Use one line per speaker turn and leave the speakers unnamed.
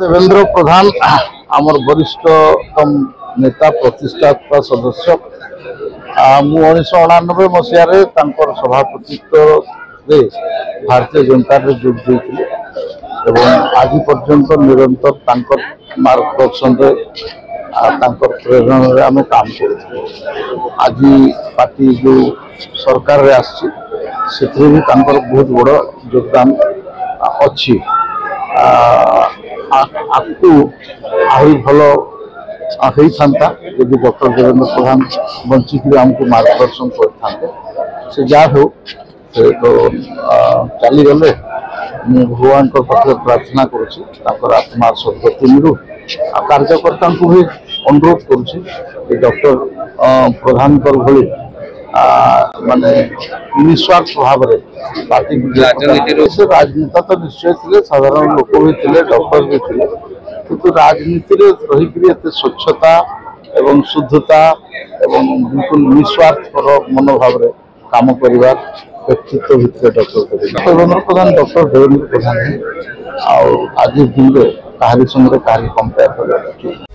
देवेंद्र प्रधान आमर वरिष्ठतम नेता प्रतिष्ठाता सदस्य मु1999 मसीह सभापतित्व भारतीय जनता जोग देते आज पर्यंत निरंतर मार्गदर्शन प्रेरण आम काम कर आज पार्टी जो सरकार से भी बहुत बड़ योगदान अच्छी आपको आहरी भल होता यदि डॉक्टर देवेंद्र प्रधान बंचिक आमको मार्गदर्शन करते जहाँ हो से तो चलीगले भगवान पाखे प्रार्थना कर आत्मा सदगति मिलू कार्यकर्ता को भी अनुरोध करुँच डॉक्टर प्रधान भली माने निस्वार्थ भाव पार्टी राजनेता तो निश्चय थे साधारण लोक भी थे डॉक्टर भी थे किंतु राजनीति रहीकि स्वच्छता एवं शुद्धता एवं बिल्कुल निस्वार्थ मनोभाव काम कर व्यक्तित्व भितर डॉक्टर देवेंद्र प्रधान डॉक्टर देवेंद्र प्रधान आज दिन में कहारी संगे कहारी कंपेयर कर